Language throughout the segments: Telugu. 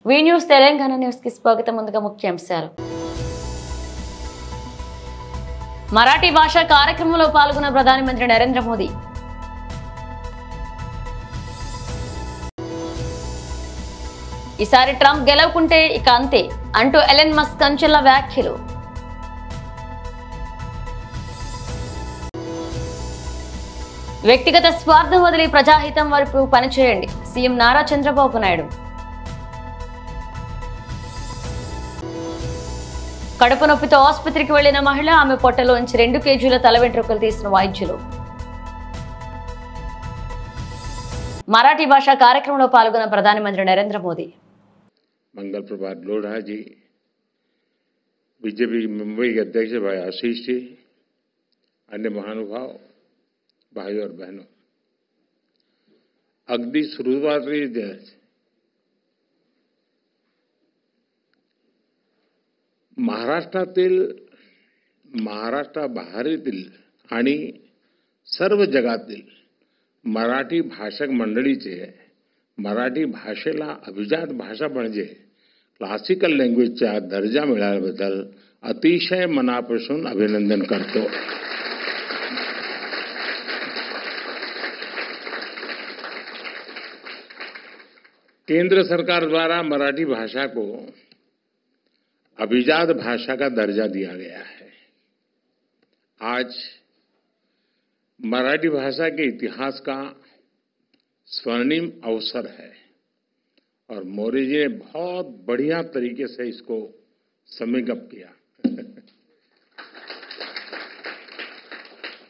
వి న్యూస్ తెలంగాణ న్యూస్ కి స్వాగతం. ముందుగా ముఖ్యాంశాలు. మరాఠీ భాష కార్యక్రమంలో పాల్గొన్న ప్రధానమంత్రి నరేంద్ర మోదీ. ఈసారి ట్రంప్ గెలవకుంటే ఇక అంతే అంటూ ఎలన్ మస్క్ సంచలన వ్యాఖ్యలు. వ్యక్తిగత స్వార్థం వదిలి ప్రజాహితం వరకు పనిచేయండి, సీఎం నారా చంద్రబాబు నాయుడు. కడుపు నొప్పితో ఆసుపత్రికి వెళ్లిన మహిళ, ఆమె పొట్టలోంచి 2 కేజీల తల వెంట్రుకలు తీసిన వైద్యులు. మరాఠీ భాష కార్యక్రమంలో పాల్గొన్న ప్రధానమంత్రి నరేంద్ర మోదీ. मंगल प्रभात लोढ़ा जी, बीजेपी मुंबई के अध्यक्ष भाई आशीष जी, अन्य महानुभाव भाइयों और बहनों, अगदी सुरुवात महाराष्ट्रातील महाराष्ट्राबाहेरील आणि सर्व जगातील मराठी भाषक मंडळीचे मराठी भाषेला अभिजात भाषा म्हणजे क्लासिकल लँग्वेजचा दर्जा मिळाल्याबद्दल अतिशय मनापासून अभिनंदन करतो. केंद्र सरकार द्वारा मराठी भाषा को अभिजात भाषा का दर्जा दिया गया है. आज मराठी भाषा के इतिहास का स्वर्णिम अवसर है और मोदी जी ने बहुत बढ़िया तरीके से इसको समेकअप किया.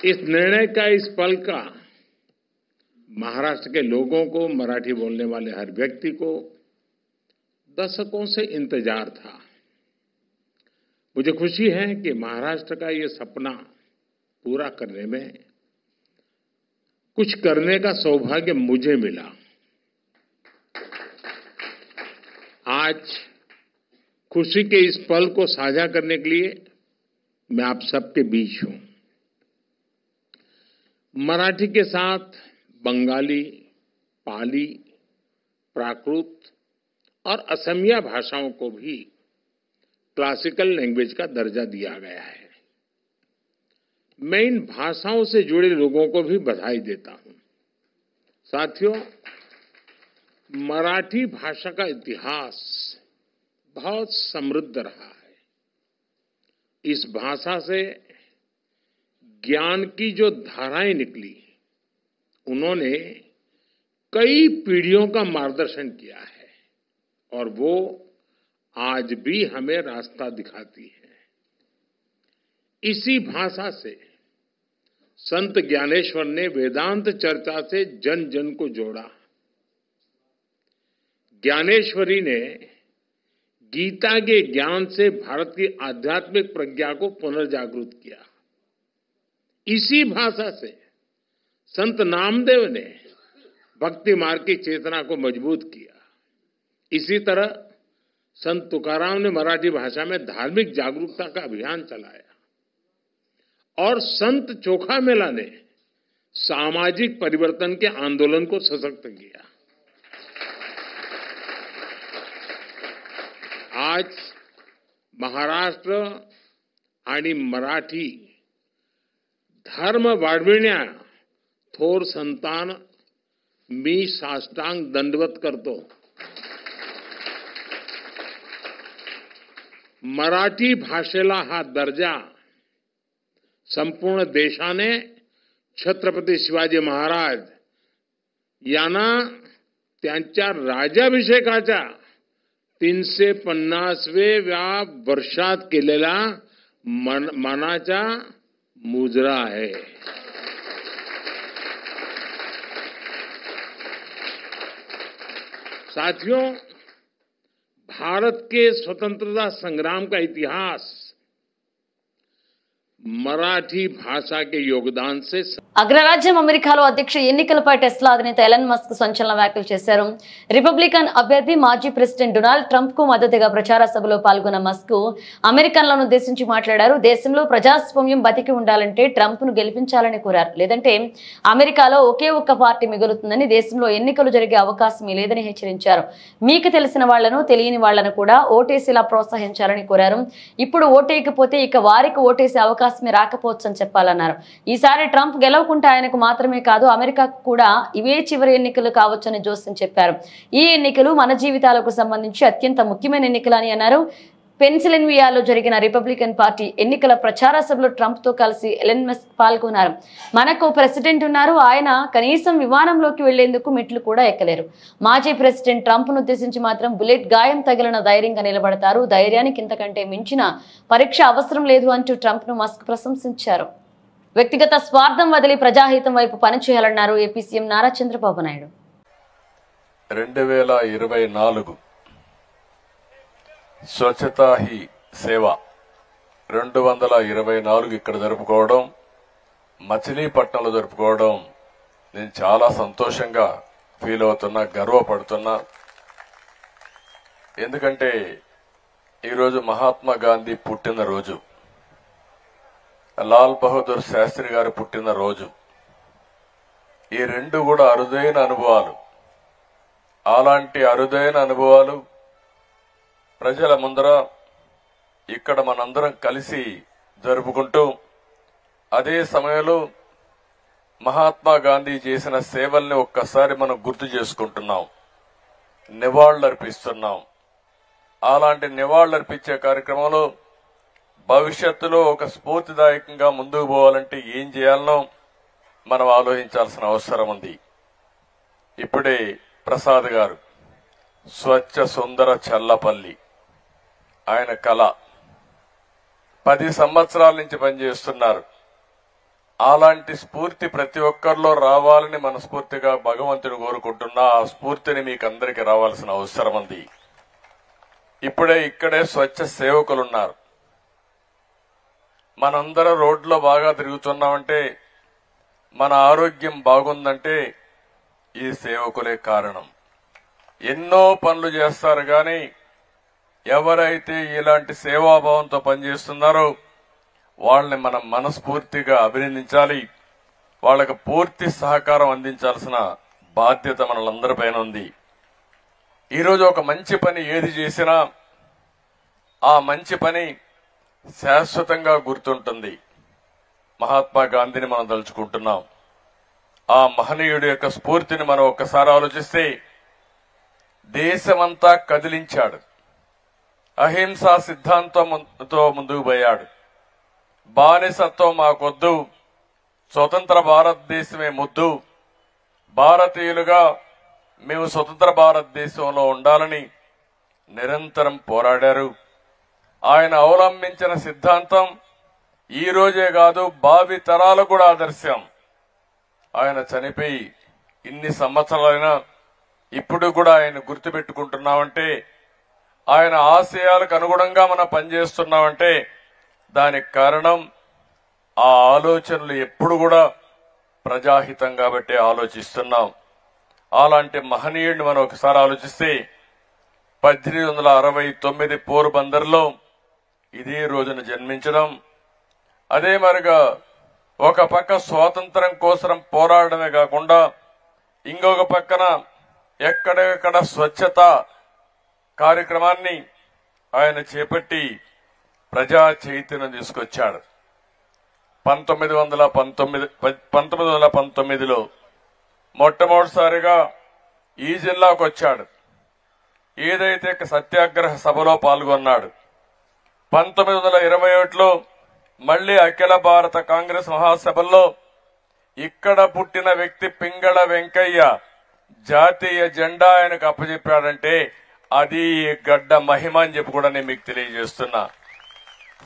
इस निर्णय का, इस पल का महाराष्ट्र के लोगों को, मराठी बोलने वाले हर व्यक्ति को दशकों से इंतजार था. मुझे खुशी है कि महाराष्ट्र का ये सपना पूरा करने में कुछ करने का सौभाग्य मुझे मिला. आज खुशी के इस पल को साझा करने के लिए मैं आप सबके बीच हूं. मराठी के साथ बंगाली, पाली, प्राकृत और असमिया भाषाओं को भी क्लासिकल लैंग्वेज का दर्जा दिया गया है. मैं इन भाषाओं से जुड़े लोगों को भी बधाई देता हूं. साथियों, मराठी भाषा का इतिहास बहुत समृद्ध रहा है. इस भाषा से ज्ञान की जो धाराएं निकली, उन्होंने कई पीढ़ियों का मार्गदर्शन किया है और वो आज भी हमें रास्ता दिखाती है. इसी भाषा से संत ज्ञानेश्वर ने वेदांत चर्चा से जन जन को जोड़ा. ज्ञानेश्वरी ने गीता के ज्ञान से भारत की आध्यात्मिक प्रज्ञा को पुनर्जागृत किया. इसी भाषा से संत नामदेव ने भक्ति मार्ग की चेतना को मजबूत किया. इसी तरह संत तुकाराम ने मराठी भाषा में धार्मिक जागरूकता का अभियान चलाया और संत चोखा मेला ने सामाजिक परिवर्तन के आंदोलन को सशक्त किया. आज महाराष्ट्र आणि मराठी धर्म वाढविण्या थोर संतान मी साष्टांग दंडवत करतो. मराठी भाषेला हा दर्जा संपूर्ण देशाने छत्रपती शिवाजी महाराज यांना त्यांच्या राज्याभिषेकाच्या 350व्या वर्षात केलेला मानाचा मुजरा आहे. साथियों, भारत के स्वतंत्रता संग्राम का इतिहास मराठी भाषा के योगदान से అగ్రరాజ్యం అమెరికాలో అధ్యక్ష ఎన్నికలపై టెస్లా అధినేత ఎలన్ మస్క్ సంచలన వ్యాఖ్యలు చేశారు. రిపబ్లికన్ అభ్యర్థి మాజీ ప్రెసిడెంట్ డొనాల్డ్ ట్రంప్ కు మద్దతుగా ప్రచార సభలో పాల్గొన్న మస్క్ అమెరికన్లను ఉద్దేశించి మాట్లాడారు. దేశంలో ప్రజాస్వామ్యం బతికి ఉండాలంటే ట్రంప్ ను గెలిపించాలని కోరారు. లేదంటే అమెరికాలో ఒకే ఒక్క పార్టీ మిగులుతుందని, దేశంలో ఎన్నికలు జరిగే అవకాశం లేదని హెచ్చరించారు. మీకు తెలిసిన వాళ్లను తెలియని వాళ్లను కూడా ఓటేసేలా ప్రోత్సహించాలని కోరారు. ఇప్పుడు ఓటేయకపోతే ఇక వారికి ఓటేసే అవకాశమే రాకపోవచ్చని చెప్పాలన్నారు. ఈసారి ట్రంప్ గెలవకుంటే ఆయనకు మాత్రమే కాదు అమెరికాకు కూడా ఇవే చివరి ఎన్నికలు కావచ్చని జోసెన్ చెప్పారు. ఈ ఎన్నికలు మన జీవితాలకు సంబంధించి అత్యంత ముఖ్యమైన ఎన్నికలని అన్నారు. పెన్సిల్వేనియాలో జరిగిన రిపబ్లికన్ పార్టీ ఎన్నికల ప్రచార సభలో ట్రంప్ తో కలిసి ఎలన్ మస్క్ పాల్గొన్నారు. మనకు ప్రెసిడెంట్ ఉన్నారు, ఆయన కనీసం విమానంలోకి వెళ్లేందుకు మెట్లు కూడా ఎక్కలేరు. మాజీ ప్రెసిడెంట్ ట్రంప్ ను ఉద్దేశించి మాత్రం బుల్లెట్ గాయం తగిలిన ధైర్యంగా నిలబడతారు. ధైర్యానికి ఇంతకంటే మించిన పరీక్ష అవసరం లేదు అంటూ ట్రంప్ ను మస్క్ ప్రశంసించారు. వ్యక్తిగత స్వార్థం వదిలి ప్రజాహితం వైపు పనిచేయాలన్నారు ఏపీ సీఎం నారా చంద్రబాబు నాయుడు. 2024 స్వచ్ఛతా హీ సేవ 224 ఇక్కడ జరుపుకోవడం, మచిలీపట్నంలో జరుపుకోవడం నేను చాలా సంతోషంగా ఫీల్ అవుతున్నా, గర్వపడుతున్నా. ఎందుకంటే ఈరోజు మహాత్మా గాంధీ పుట్టినరోజు, లాల్ బహదూర్ శాస్త్రి గారు పుట్టినరోజు. ఈ రెండు కూడా అరుదైన అనుభవాలు. అలాంటి అరుదైన అనుభవాలు ప్రజల ముందర ఇక్కడ మనందరం కలిసి జరుపుకుంటూ, అదే సమయంలో మహాత్మా గాంధీ చేసిన సేవల్ని ఒక్కసారి మనం గుర్తు చేసుకుంటున్నాం, నివాళులర్పిస్తున్నాం. అలాంటి నివాళులర్పించే కార్యక్రమంలో భవిష్యత్తులో ఒక స్ఫూర్తిదాయకంగా ముందుకు పోవాలంటే ఏం చేయాలనో మనం ఆలోచించాల్సిన అవసరం ఉంది. ఇప్పుడే ప్రసాద్ గారు స్వచ్ఛ సుందర చల్లపల్లి ఆయన కళ 10 సంవత్సరాల నుంచి పనిచేస్తున్నారు. అలాంటి స్ఫూర్తి ప్రతి ఒక్కరిలో రావాలని మనస్ఫూర్తిగా భగవంతుని కోరుకుంటున్నా. ఆ స్ఫూర్తిని మీకు అందరికీ రావాల్సిన అవసరం ఉంది. ఇక్కడే స్వచ్ఛ సేవకులున్నారు. మనందరం రోడ్లో బాగా తిరుగుతున్నామంటే, మన ఆరోగ్యం బాగుందంటే ఈ సేవకులే కారణం. ఎన్నో పనులు చేస్తారు కానీ ఎవరైతే ఇలాంటి సేవాభావంతో పనిచేస్తున్నారో వాళ్ళని మనం మనస్ఫూర్తిగా అభినందించాలి. వాళ్ళకు పూర్తి సహకారం అందించాల్సిన బాధ్యత మనలందరిపైన ఉంది. ఈరోజు ఒక మంచి పని ఏది చేసినా ఆ మంచి పని శాశ్వతంగా గుర్తుంటుంది. మహాత్మా గాంధీని మనం తలుచుకుంటున్నాం. ఆ మహనీయుడి యొక్క స్ఫూర్తిని మనం ఒక్కసారి ఆలోచిస్తే, దేశమంతా కదిలించాడు. అహింసా సిద్ధాంతంతో ముందుకు పోయాడు. బానిసత్వం మాకొద్దు, స్వతంత్ర భారతదేశమే ముద్దు, భారతీయులుగా మేము స్వతంత్ర భారతదేశంలో ఉండాలని నిరంతరం పోరాడారు. ఆయన అవలంబించిన సిద్ధాంతం ఈ రోజే కాదు, భావి తరాలకు కూడా ఆదర్శం. ఆయన చనిపోయి ఇన్ని సంవత్సరాలైనా ఇప్పుడు కూడా ఆయన గుర్తుపెట్టుకుంటున్నామంటే, ఆయన ఆశయాలకు అనుగుణంగా మనం పనిచేస్తున్నామంటే దానికి కారణం ఆ ఆలోచనలు ఎప్పుడు కూడా ప్రజాహితం కాబట్టి ఆలోచిస్తున్నాం. అలాంటి మహనీయుడిని మనం ఒకసారి ఆలోచిస్తే, 1869 పోర్బందర్లో ఇదే రోజున జన్మించడం, అదే మరిగా ఒక పక్క స్వాతంత్రం కోసం పోరాడమే కాకుండా ఇంకొక పక్కన ఎక్కడెక్కడ స్వచ్ఛత కార్యక్రమాన్ని ఆయన చేపట్టి ప్రజా చైతన్యం తీసుకొచ్చాడు. 1919లో మొట్టమొదటిసారిగా ఈ జిల్లాకు వచ్చాడు. ఏదైతే సత్యాగ్రహ సభలో పాల్గొన్నాడు. 1921లో మళ్లీ అఖిల భారత కాంగ్రెస్ మహాసభల్లో ఇక్కడ పుట్టిన వ్యక్తి పింగళ వెంకయ్య జాతీయ జెండా ఆయనకు అప్పచెప్పాడంటే అది గడ్డ మహిమ అని చెప్పి కూడా నేను మీకు తెలియజేస్తున్నా.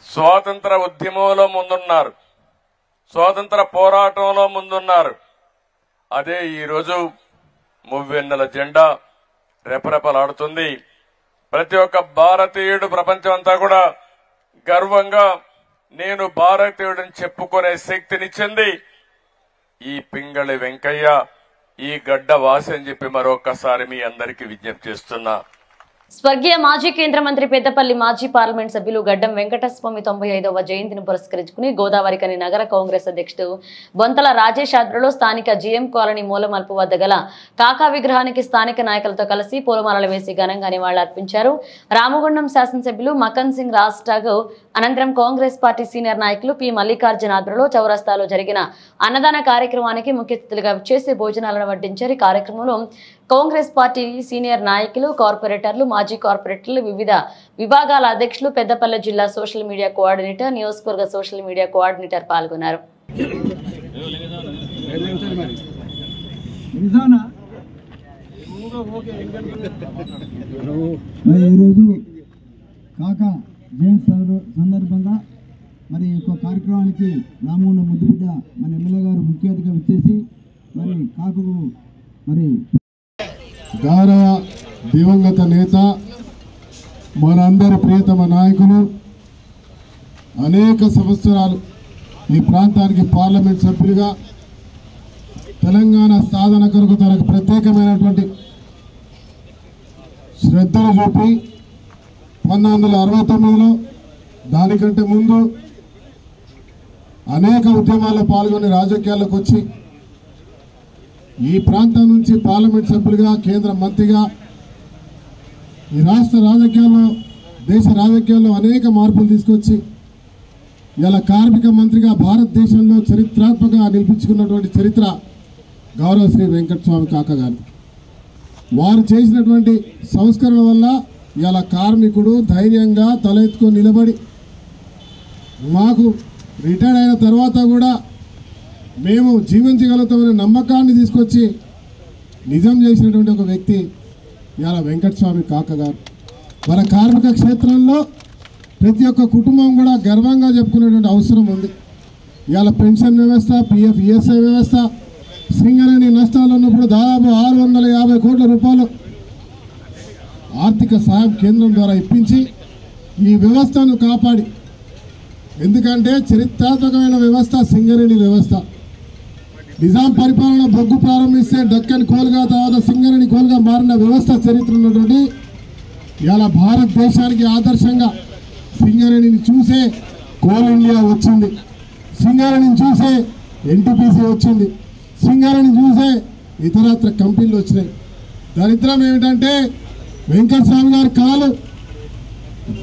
స్వాతంత్ర ఉద్యమంలో ముందున్నారు, స్వాతంత్ర పోరాటంలో ముందున్నారు. అదే ఈరోజు మువ్వెన్నెల జెండా రెపరెపలాడుతుంది. ప్రతి ఒక్క భారతీయుడు ప్రపంచం అంతా కూడా గర్వంగా నేను భారతీయుడిని చెప్పుకునే శక్తినిచ్చింది ఈ పింగళి వెంకయ్య, ఈ గడ్డ వాసి అని చెప్పి మరొకసారి మీ అందరికీ విజ్ఞప్తి చేస్తున్నా. స్వర్గీయ మాజీ కేంద్ర మంత్రి పెద్దపల్లి మాజీ పార్లమెంట్ సభ్యులు గడ్డం వెంకటస్వామి 95వ జయంతిని పురస్కరించుకుని గోదావరికని నగర కాంగ్రెస్ అధ్యక్షుడు బొంతల రాజేష్ ఆధ్వర్యంలో స్థానిక జీఎం కాలనీ మూలమల్పు వద్ద గల కాకా విగ్రహానికి స్థానిక నాయకులతో కలిసి పూలమాలలు వేసి ఘనంగా నివాళులర్పించారు. రామగుండం శాసనసభ్యులు మకన్ సింగ్ రాజ్టాగ్ అనంతరం కాంగ్రెస్ పార్టీ సీనియర్ నాయకులు పి మల్లికార్జున ఆధ్వర్యంలో చౌరస్తాలో జరిగిన అన్నదాన కార్యక్రమానికి ముఖ్య అతిథులుగా చేసి భోజనాలను వడ్డించారు. ఈ కార్యక్రమంలో కాంగ్రెస్ పార్టీ సీనియర్ నాయకులు, కార్పొరేటర్లు, మాజీ కార్పొరేటర్లు, వివిధ విభాగాల అధ్యక్షులు, పెద్దపల్లి జిల్లా సోషల్ మీడియా కోఆర్డినేటర్, నియోజకవర్గ సోషల్ మీడియా కోఆర్డినేటర్ పాల్గొన్నారు. సందర్భంగా మరి ఒక కార్యక్రమానికి రామగుండం ముద్దుబిడ్డ మన ఎమ్మెల్యే గారు ముఖ్య అతిథిగా వచ్చేసి మరి కాకుకు మరి గౌరవ దివంగత నేత మనందరి ప్రియతమ నాయకులు అనేక సంవత్సరాలు ఈ ప్రాంతానికి పార్లమెంట్ సభ్యులుగా తెలంగాణ సాధన కొరకు తనకు ప్రత్యేకమైనటువంటి శ్రద్ధను చూపి 1969లో దానికంటే ముందు అనేక ఉద్యమాల్లో పాల్గొని రాజకీయాల్లోకి వచ్చి ఈ ప్రాంతం నుంచి పార్లమెంట్ సభ్యులుగా, కేంద్ర మంత్రిగా ఈ రాష్ట్ర రాజకీయాల్లో, దేశ రాజకీయాల్లో అనేక మార్పులు తీసుకొచ్చి ఇలా కార్మిక మంత్రిగా భారతదేశంలో చరిత్రాత్మకంగా నిలిపించుకున్నటువంటి చరిత్ర గౌరవ శ్రీ వెంకటస్వామి కాకా గారు. వారు చేసినటువంటి సంస్కరణ వల్ల ఇలా కార్మికుడు ధైర్యంగా తల ఎత్తుకొని నిలబడి మాకు రిటైర్డ్ అయిన తర్వాత కూడా మేము జీవించగలుగుతామనే నమ్మకాన్ని తీసుకొచ్చి నిజం చేసినటువంటి ఒక వ్యక్తి ఇలా వెంకటస్వామి కాకా గారు. మన కార్మిక క్షేత్రంలో ప్రతి ఒక్క కుటుంబం కూడా గర్వంగా చెప్పుకునేటువంటి అవసరం ఉంది. ఇవాళ పెన్షన్ వ్యవస్థ, పిఎఫ్, ఈఎస్ఐ వ్యవస్థ, సింగరేణి నష్టాలు ఉన్నప్పుడు దాదాపు 650 కోట్ల రూపాయలు ఆర్థిక సహాయం కేంద్రం ద్వారా ఇప్పించి ఈ వ్యవస్థను కాపాడి, ఎందుకంటే చరిత్రాత్మకమైన వ్యవస్థ సింగరేణి వ్యవస్థ. నిజాం పరిపాలన బొగ్గు ప్రారంభిస్తే డక్కన్ కోల్గా, తర్వాత సింగరేణి కోల్గా మారిన వ్యవస్థ చరిత్ర ఉన్నటువంటి ఇలా భారతదేశానికి ఆదర్శంగా సింగరేణిని చూసే కోల్ ఇండియా వచ్చింది, సింగరేణిని చూసే ఎన్టీపీసీ వచ్చింది, సింగరేణిని చూసే ఇతరత్ర కంపెనీలు వచ్చినాయి. దరిద్రం ఏమిటంటే వెంకటస్వామి గారి కళలు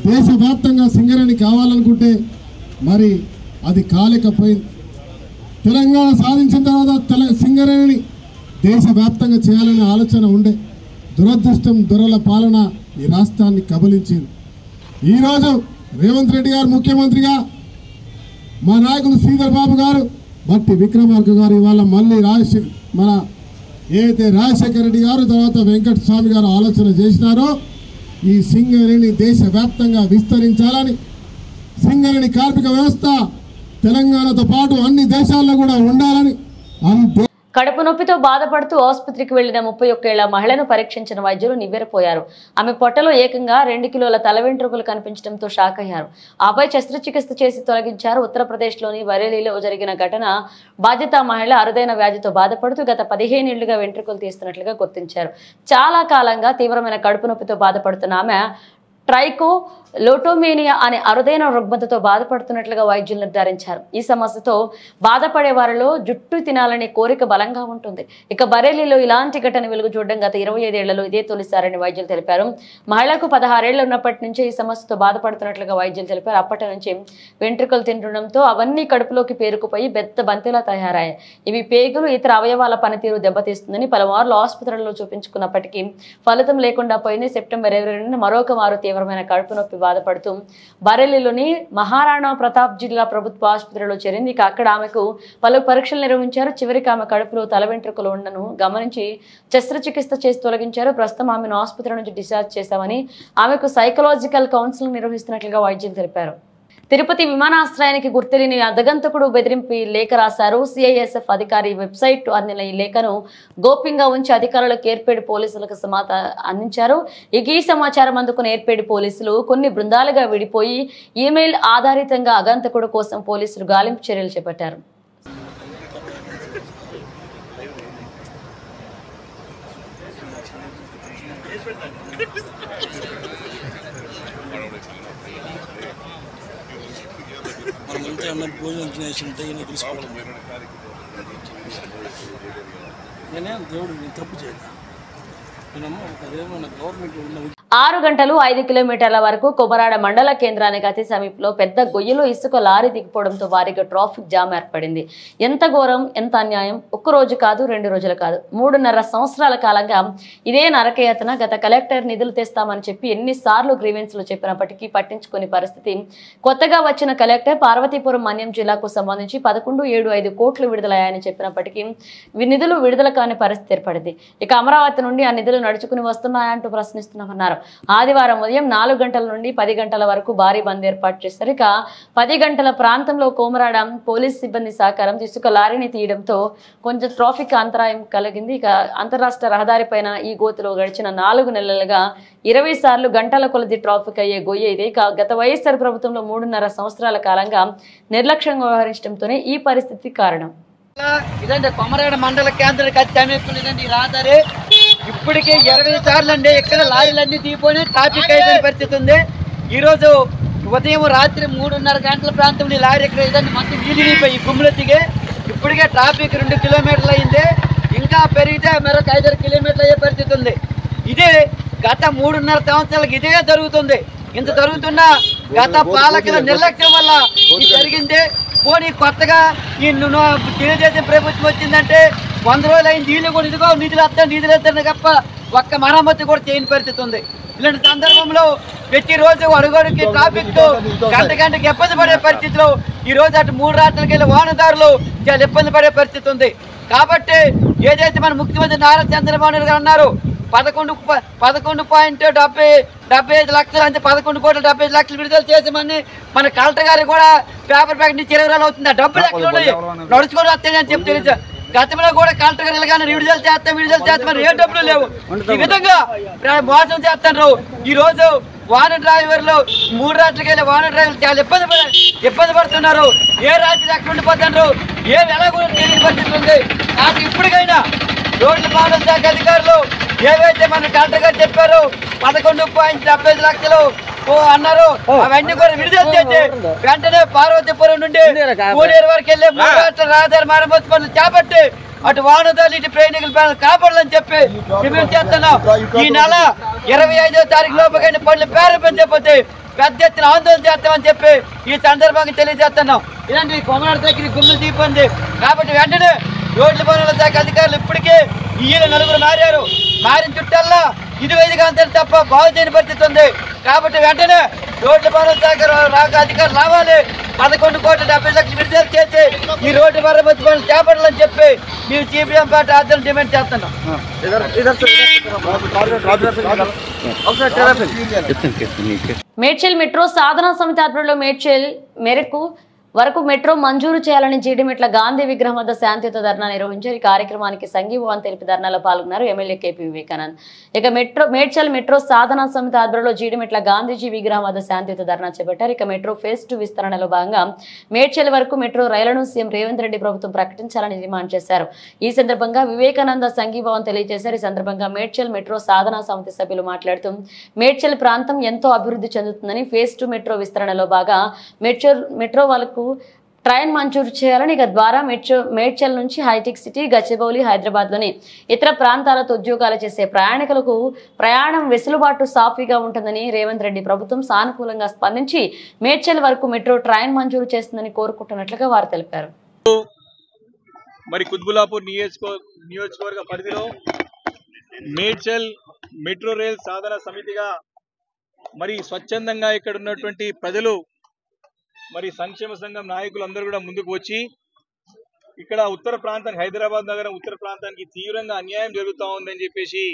దేశవ్యాప్తంగా సింగరేణి కావాలనుకుంటే మరి అది కాలేకపోయింది. తెలంగాణ సాధించిన తర్వాత సింగరేణిని దేశవ్యాప్తంగా చేయాలనే ఆలోచన ఉండే. దురదృష్టం, దొరల పాలన ఈ రాష్ట్రాన్ని కబలించింది. ఈరోజు రేవంత్ రెడ్డి గారు ముఖ్యమంత్రిగా, మా నాయకులు శ్రీధర్ బాబు గారు, బట్టి విక్రమార్క గారు, ఇవాళ మళ్ళీ మన ఏదైతే రాజశేఖర రెడ్డి గారు, తర్వాత వెంకటస్వామి గారు ఆలోచన చేసినారో ఈ సింగరేణి దేశవ్యాప్తంగా విస్తరించాలని, సింగరేణి కార్మిక వ్యవస్థ తెలంగాణతో పాటు అన్ని దేశాల్లో కూడా ఉండాలని కడుపు నొప్పితో బాధపడుతూ ఆసుపత్రికి వెళ్లిన 31 ఏళ్ల మహిళను పరీక్షించిన వైద్యులు నివ్వెరపోయారు. ఆమె పొట్టలో ఏకంగా 2 కిలోల తల వెంట్రుకలు కనిపించడంతో షాక్ అయ్యారు. ఆపై శస్త్రచికిత్స చేసి తొలగించారు. ఉత్తరప్రదేశ్లోని బరేలీలో జరిగిన ఘటన. బాధిత మహిళ అరుదైన వ్యాధితో బాధపడుతూ గత 15 ఏళ్లుగా వెంట్రుకలు తీస్తున్నట్లుగా గుర్తించారు. చాలా కాలంగా తీవ్రమైన కడుపు నొప్పితో బాధపడుతున్న ఆమె ట్రైకోలోటోమేనియా అనే అరుదైన రుగ్మతతో బాధపడుతున్నట్లుగా వైద్యులు నిర్ధారించారు. ఈ సమస్యతో బాధపడే వారిలో జుట్టు తినాలనే కోరిక బలంగా ఉంటుంది. ఇక బరేలీలో ఇలాంటి ఘటన వెలుగు చూడడం గత 25 ఏళ్లలో ఇదే తొలిసారని వైద్యులు తెలిపారు. మహిళకు 16 ఏళ్లు ఉన్నప్పటి నుంచే ఈ సమస్యతో బాధపడుతున్నట్లుగా వైద్యులు తెలిపారు. అప్పటి నుంచి వెంట్రుకలు తింటుండడంతో అవన్నీ కడుపులోకి పేరుకుపోయి పెద్ద బంతిలా తయారయ్యాయి. ఇవి పేగులు, ఇతర అవయవాల పనితీరు దెబ్బతీస్తుందని పలుమార్లు ఆసుపత్రుల్లో చూపించుకున్నప్పటికీ ఫలితం లేకుండా పోయింది. సెప్టెంబర్ 22న మరొక మారు తీవ్రమైన కడుపు నొప్పి బాధపడుతూ బరేలీలోని మహారాణా ప్రతాప్ జిల్లా ప్రభుత్వ ఆసుపత్రిలో చేరింది. ఇక అక్కడ ఆమెకు పలు పరీక్షలు నిర్వహించారు. చివరికి ఆమె కడుపులో తల వెంట్రుకలు ఉండను గమనించి శస్త్రచికిత్స చేసి తొలగించారు. ప్రస్తుతం ఆమెను ఆసుపత్రి నుంచి డిశ్చార్జ్ చేశామని, ఆమెకు సైకలాజికల్ కౌన్సిలింగ్ నిర్వహిస్తున్నట్లుగా వైద్యులు తెలిపారు. తిరుపతి విమానాశ్రయానికి గుర్తెలిని అర్ధగంతకుడు బెదిరింపు లేఖ రాశారు. సిఐఎస్ఎఫ్ అధికారి వెబ్సైట్ అందిన ఈ లేఖను గోప్యంగా ఉంచి అధికారులకు ఏర్పేడి పోలీసులకు సమాచారం అందించారు. ఈ సమాచారం అందుకున్న ఏర్పేడి పోలీసులు కొన్ని బృందాలుగా విడిపోయి ఈమెయిల్ ఆధారితంగా అగంతకుడు కోసం పోలీసులు గాలింపు చర్యలు చేపట్టారు. దేవుడు తప్పు చేయను 6 గంటలు 5 కిలోమీటర్ల వరకు కొమరాడ మండల కేంద్రానికి అతి సమీపంలో పెద్ద గొయ్యిలో ఇసుక లారీ దిగిపోవడంతో వారికి ట్రాఫిక్ జామ్ ఏర్పడింది. ఎంత ఘోరం, ఎంత అన్యాయం! ఒక్క రోజు కాదు, 2 రోజులు కాదు, 3.5 సంవత్సరాల కాలంగా ఇదే నరకయాతన. గత కలెక్టర్ నిధులు తెస్తామని చెప్పి ఎన్నిసార్లు గ్రీవెన్స్లు చెప్పినప్పటికీ పట్టించుకునే పరిస్థితి. కొత్తగా వచ్చిన కలెక్టర్ పార్వతీపురం మన్యం జిల్లాకు సంబంధించి 11.75 కోట్లు విడుదలయ్యాయని చెప్పినప్పటికీ నిధులు విడుదల కాని పరిస్థితి ఏర్పడింది. ఇక అమరావతి నుండి ఆ నిధులు నడుచుకుని వస్తున్నాయంటూ ప్రశ్నిస్తున్నామన్నారు. ఆదివారం ఉదయం 4 గంటల నుండి 10 గంటల వరకు భారీ బంద్ ఏర్పాటు చేశారు. ఇక 10 గంటల ప్రాంతంలో కోమరాడ పోలీస్ సిబ్బంది సహకారం ఇసుక లారీని తీయడంతో కొంచెం ట్రాఫిక్ అంతరాయం కలిగింది. ఇక అంతరాష్ట్ర రహదారిపైన ఈ గోతులో గడిచిన 4 నెలలుగా 20 సార్లు గంటల కొలది ట్రాఫిక్ అయ్యే గొయ్యి ఇది. గత వైఎస్ఆర్ ప్రభుత్వంలో 3.5 సంవత్సరాల కాలంగా నిర్లక్ష్యంగా వ్యవహరించడంతోనే ఈ పరిస్థితి కారణం. ఇదండి కొమరాడ మండల కేంద్రానికి అతి సమీపంలో ఇదండి ఈ రహదారి. ఇప్పటికే 20 సార్లు అండి ఇక్కడ లారీలన్నీ దిగిపోయి ట్రాఫిక్ అయిపోయిన పరిస్థితి ఉంది. ఈరోజు ఉదయం రాత్రి 3:30 గంటల ప్రాంతంలో ఈ లారీ ఇక్కడ ఇదండి మొత్తం నీళ్ళు గుమ్ములు దిగి ఇప్పటికే ట్రాఫిక్ 2 కిలోమీటర్లు అయింది. ఇంకా పెరిగితే మరొక 5-6 కిలోమీటర్లు అయ్యే పరిస్థితి ఉంది. ఇదే గత 3.5 సంవత్సరాలకు ఇదే జరుగుతుంది. ఇంత జరుగుతున్న గత పాలకుల నిర్లక్ష్యం వల్ల ఇది జరిగింది. పోనీ కొత్తగా ఈ తెలుగుదేశం ప్రభుత్వం వచ్చిందంటే 100 రోజులు అయింది. వీళ్ళు కూడా ఇదిగో నిధులు వస్తాయి తప్ప ఒక్క మరమ్మతు కూడా చేయని పరిస్థితి ఉంది. ఇలాంటి సందర్భంలో ప్రతిరోజు అడుగడుకి ట్రాఫిక్ గంటకి ఇబ్బంది పడే పరిస్థితిలో ఈ రోజు అటు 3 రాత్రులకి వెళ్ళి వాహనదారులు చాలా ఇబ్బంది పడే పరిస్థితి ఉంది. కాబట్టి ఏదైతే మన ముఖ్యమంత్రి నారా చంద్రబాబు నాయుడు గారు అన్నారు 11.75 లక్షలు అంటే 11.75 లక్షలు విడుదల చేసామని మన కలెక్టర్ గారు కూడా పేపర్ ప్యాకెట్ నుంచి 20 రోజులు అవుతుంది. ఆ డబ్బులు ఎక్కడ ఉన్నాయి, నడుచుకొని వస్తాయని చెప్పి తెలియదు. గతంలో కూడా కలెక్టర్ గారు ఇలాగానే విడుదల చేస్తామని ఏ డబ్బులు లేవు. ఈ విధంగా మోసం చేస్తున్నారు. ఈ రోజు వాహన డ్రైవర్లు 3 రాత్రులకి వెళ్ళి వాహన డ్రైవర్లు చాలా ఇబ్బంది పడుతున్నారు. ఏ రాత్రి ఎక్కడ ఉండిపోతున్నారు, ఏమి ఎలా కూడా తెలియని పరిస్థితి ఉంది. నాకు ఇప్పటికైనా రోడ్ల భవనాల శాఖ అధికారులు ఏవైతే మన కలెక్టర్ గారు చెప్పారో 11.75 లక్షలు అన్నారు అవన్నీ కూడా విడుదల చేసి వెంటనే పార్వతీపురం నుండి పూడేరు వరకు వెళ్ళి 3 రాష్ట్రాల రహదారి మరమ్మతు పనులు చేపట్టి అటు వాహనదారులు ఇటు ప్రయాణికుల పనులు కాపాడాలని చెప్పి డిమాండ్ చేస్తున్నాం. ఈ నెల 25వ తారీఖు లోపుగా పనులు ప్రారంభించకపోతే పెద్ద ఎత్తున ఆందోళన చేస్తామని చెప్పి ఈ సందర్భంగా తెలియజేస్తున్నాం. ఇలాంటి కొమరాడ దగ్గర గుమ్ములు తీపింది కాబట్టి వెంటనే రోడ్ల భవనాల శాఖ అధికారులు ఇప్పటికే ఈయన 4 మారారు. మారిన చుట్టల్లా ఇదిగా అంతే తప్ప బాగు చేయని పరిస్థితి ఉంది. కాబట్టి వెంటనే రోడ్ల భవనాల శాఖ అధికారులు రావాలి. 11.70 లక్షలు విడుదల చేసి ఈ రోడ్డు మరమ్మతు పనులు చేపట్టాలని చెప్పి మేము సిపిఎం పార్టీ ఆధ్వర్యంలో డిమాండ్ చేస్తున్నాం. మేడ్చల్ మెట్రో సాధనా సమితి ఆధ్వర్యంలో మేడ్చల్ మేరకు వరకు మెట్రో మంజూరు చేయాలని జీడిమెట్ల గాంధీ విగ్రహం వద్ద శాంతియుత ధర్నా నిర్వహించారు. ఈ కార్యక్రమానికి సంఘీభావం తెలిపి ధర్నాలో పాల్గొన్నారు ఎమ్మెల్యే కేపీ వివేకానంద్. ఇక మేడ్చల్ మెట్రో సాధనా సమితి ఆధ్వర్యంలో జీడిమెట్ల గాంధీజీ విగ్రహం వద్ద శాంతియుత ధర్నా చేపట్టారు. ఇక మెట్రో ఫేజ్ 2 విస్తరణలో భాగంగా మేడ్చల్ వరకు మెట్రో రైళ్లను సీఎం రేవంత్ రెడ్డి ప్రభుత్వం ప్రకటించాలని డిమాండ్ చేశారు. ఈ సందర్భంగా వివేకానంద సంఘీభావం తెలియజేశారు. ఈ సందర్భంగా మేడ్చల్ మెట్రో సాధనా సమితి సభ్యులు మాట్లాడుతూ మేడ్చల్ ప్రాంతం ఎంతో అభివృద్ధి చెందుతుందని ఫేజ్ 2 మెట్రో విస్తరణలో భాగంగా మెట్రో వాళ్ళకు ట్రైన్ మంజూరు చేయాలని ఇక ద్వారా మేడ్చల్ నుంచి హైటెక్ సిటీ గచ్చిబౌలి హైదరాబాద్ లోని ఇతర ప్రాంతాలతో ఉద్యోగాలు చేసే ప్రయాణికులకు ప్రయాణం వెసులుబాటు సాఫీగా ఉంటుందని రేవంత్ రెడ్డి ప్రభుత్వం సానుకూలంగా స్పందించి మేడ్చల్ వరకు మెట్రో ట్రైన్ మంజూరు చేస్తుందని కోరుకుంటున్నట్లుగా వారు తెలిపారు. మరి కుత్బుల్లాపూర్ నియోజకవర్గ పరిధిలో మేడ్చల్ మెట్రో రైల్ సాధన సమితిగా మరి స్వచ్ఛందంగా ఇక్కడ ఉన్నటువంటి ప్రజలు మరి సంక్షేమ సంఘం నాయకులు అందరూ కూడా ముందుకు వచ్చి ఇక్కడ ఉత్తర ప్రాంతానికి హైదరాబాద్ నగరం ఉత్తర ప్రాంతానికి తీవ్రంగా అన్యాయం జరుగుతూ ఉందని చెప్పేసి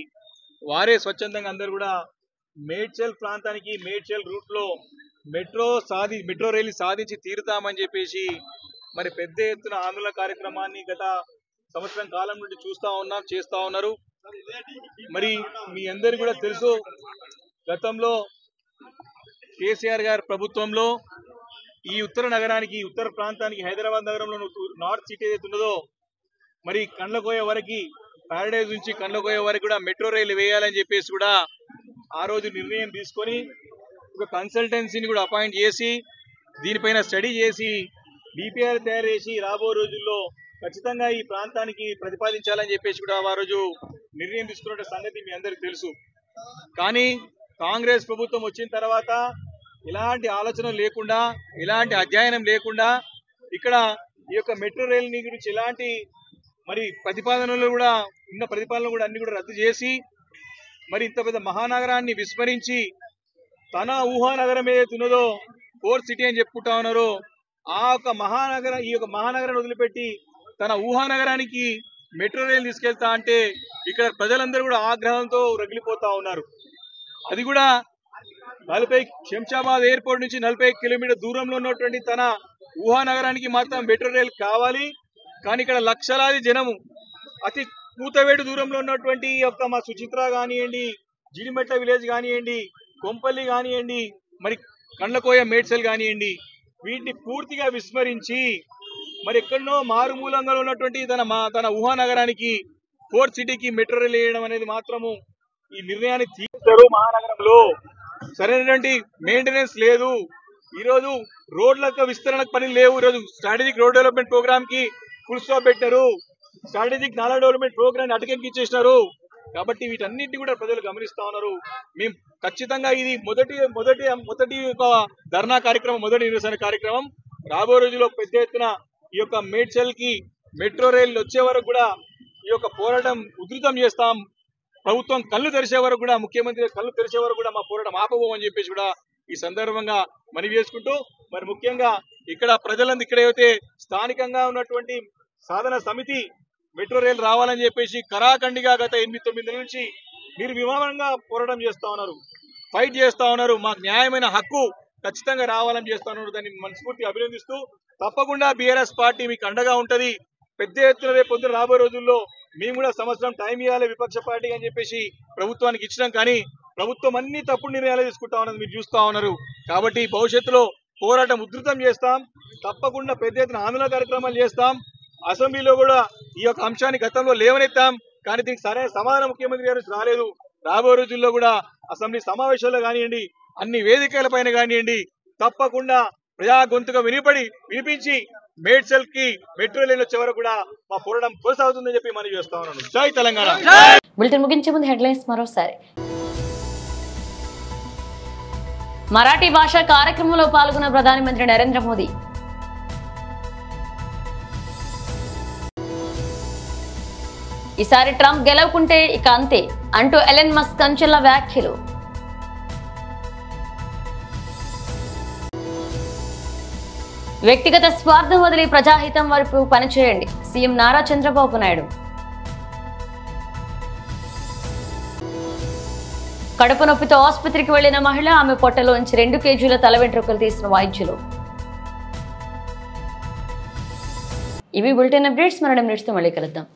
వారే స్వచ్ఛందంగా అందరూ కూడా మేడ్చల్ ప్రాంతానికి మేడ్చల్ రూట్ లో మెట్రో రైలు సాధించి తీరుతామని చెప్పేసి మరి పెద్ద ఎత్తున ఆందోళన కార్యక్రమాన్ని గత సంవత్సరం కాలం నుండి చేస్తా ఉన్నారు. మరి మీ అందరికీ కూడా తెలుసు, గతంలో కేసీఆర్ గారి ప్రభుత్వంలో ఈ ఉత్తర నగరానికి, ఉత్తర ప్రాంతానికి, హైదరాబాద్ నగరంలో నార్త్ సిటీ ఏదైతే ఉన్నదో మరి కండ్లకోయ వరకు, ప్యారడైజ్ నుంచి కండ్లకోయ వరకు కూడా మెట్రో రైలు వేయాలని చెప్పేసి కూడా ఆ రోజు నిర్ణయం తీసుకొని ఒక కన్సల్టెన్సీని కూడా అపాయింట్ చేసి దీనిపైన స్టడీ చేసి డిపిఆర్ తయారు చేసి రాబో రోజుల్లో ఖచ్చితంగా ఈ ప్రాంతానికి ప్రతిపాదించాలని చెప్పేసి కూడా ఆ రోజు నిర్ణయం తీసుకున్న సంగతి మీ అందరికీ తెలుసు. కానీ కాంగ్రెస్ ప్రభుత్వం వచ్చిన తర్వాత ఎలాంటి ఆలోచన లేకుండా, ఎలాంటి అధ్యయనం లేకుండా ఇక్కడ ఈ యొక్క మెట్రో రైలు గురించి ఎలాంటి మరి ప్రతిపాదనలు కూడా ఉన్న ప్రతిపాదనలు కూడా అన్ని కూడా రద్దు చేసి మరి ఇంత పెద్ద మహానగరాన్ని విస్మరించి తన ఊహానగరం ఏదైతే ఉన్నదో ఫోర్త్ సిటీ అని చెప్పుకుంటా ఉన్నారో ఈ యొక్క మహానగరాన్ని వదిలిపెట్టి తన ఊహానగరానికి మెట్రో రైలు తీసుకెళ్తా అంటే ఇక్కడ ప్రజలందరూ కూడా ఆగ్రహంతో రగిలిపోతా ఉన్నారు. అది కూడా శంషాబాద్ ఎయిర్పోర్ట్ నుంచి 40 కిలోమీటర్ దూరంలో ఉన్నటువంటి తన ఊహానగరానికి మాత్రం మెట్రో రైలు కావాలి. కానీ ఇక్కడ లక్షలాది జనము అతి కూతవేటు దూరంలో ఉన్నటువంటి యొక్క మా సుచిత్ర కానివ్వండి, జిడిమెట్ల విలేజ్ కానివ్వండి, కొంపల్లి కానివ్వండి, మరి కండ్లకోయ మేడ్చల్ కానివ్వండి, వీటిని పూర్తిగా విస్మరించి మరి ఎక్కడనో మారుమూలంగా ఉన్నటువంటి తన ఊహానగరానికి ఫోర్త్ సిటీకి మెట్రో రైలు వేయడం అనేది మాత్రము ఈ నిర్ణయాన్ని తీసుకున్నారు. మహానగరంలో సరైనటువంటి మెయింటెనెన్స్ లేదు. ఈరోజు రోడ్లకు విస్తరణకు పని లేవు. ఈరోజు స్ట్రాటజిక్ రోడ్ డెవలప్మెంట్ ప్రోగ్రామ్ కి ఫుల్ స్టాప్ పెట్టారు. స్ట్రాటజిక్ నాలా డెవలప్మెంట్ ప్రోగ్రామ్ అటకెక్కించేసినారు. కాబట్టి వీటన్నిటిని కూడా ప్రజలు గమనిస్తా ఉన్నారు. మేము ఖచ్చితంగా ఇది మొదటి ఒక ధర్నా కార్యక్రమం, మొదటి నిరసన కార్యక్రమం. రాబో రోజుల్లో పెద్ద ఎత్తున ఈ యొక్క మేడ్చల్ కి మెట్రో రైలు వచ్చే వరకు కూడా ఈ యొక్క పోరాటం ఉధృతం చేస్తాం. ప్రభుత్వం కళ్ళు తెరిచే వరకు కూడా, ముఖ్యమంత్రి కళ్ళు తెరిచే వరకు కూడా మా పోరాటం ఆపబోమని చెప్పేసి కూడా ఈ సందర్భంగా మనవి చేసుకుంటూ, మరి ముఖ్యంగా ఇక్కడ ప్రజలందరూ ఇక్కడైతే స్థానికంగా ఉన్నటువంటి సాధన సమితి మెట్రో రైలు రావాలని చెప్పేసి కరాఖండిగా గత 8-9 నెలల నుంచి నిర్వివాదంగా పోరాటం చేస్తా ఉన్నారు, ఫైట్ చేస్తా ఉన్నారు. మాకు న్యాయమైన హక్కు ఖచ్చితంగా రావాలని చేస్తా ఉన్నారు. దాన్ని మనస్ఫూర్తిగా అభినందిస్తూ తప్పకుండా బీఆర్ఎస్ పార్టీ మీకు అండగా ఉంటది. పెద్ద ఎత్తున రేపు పొద్దున రాబోయే రోజుల్లో మేము కూడా సంవత్సరం టైం ఇవ్వాలి విపక్ష పార్టీ అని చెప్పేసి ప్రభుత్వానికి ఇచ్చినాం. కానీ ప్రభుత్వం అన్ని తప్పుడు నిర్ణయాలు తీసుకుంటా ఉన్నది మీరు చూస్తా ఉన్నారు. కాబట్టి భవిష్యత్తులో పోరాటం ఉధృతం చేస్తాం. తప్పకుండా పెద్ద ఎత్తున ఆందోళన కార్యక్రమాలు చేస్తాం. అసెంబ్లీలో కూడా ఈ యొక్క అంశాన్ని గతంలో లేవనెత్తాం. కానీ దీనికి సరైన సమాధానం ముఖ్యమంత్రి గారు రాలేదు. రాబోయే రోజుల్లో కూడా అసెంబ్లీ సమావేశాల్లో కానివ్వండి, అన్ని వేదికల పైన కానివ్వండి, తప్పకుండా ప్రజా గొంతుగా వినిపించి మేడ్చల్ కి మెట్రో రైలు వచ్చే వరకు కూడా మా పోరాటం కొనసాగుతుందని చెప్పి మనం చేస్తా ఉన్నాను. జై తెలంగాణ. బులెటిన్ ముగించే ముందు హెడ్లైన్స్ మరోసారి. మరాఠీ భాష కార్యక్రమంలో పాల్గొన్న ప్రధానమంత్రి నరేంద్ర మోదీ. ఈసారి ట్రంప్ గెలవకుంటే ఇక అంతే అంటూ ఎలన్ మస్క్ సంచలన వ్యాఖ్యలు. వ్యక్తిగత స్వార్థం వదిలి ప్రజాహితం వైపు పనిచేయండి, సీఎం నారా చంద్రబాబు నాయుడు. కడుపు నొప్పితో ఆసుపత్రికి వెళ్లిన మహిళ, ఆమె పొట్టలోంచి 2 కేజీల తల వెంట్రుకలు తీసిన వైద్యులు. ఇవి బులెటిన్ అప్డేట్స్. మరో నిమిషంతో మళ్ళీ కలుద్దాం.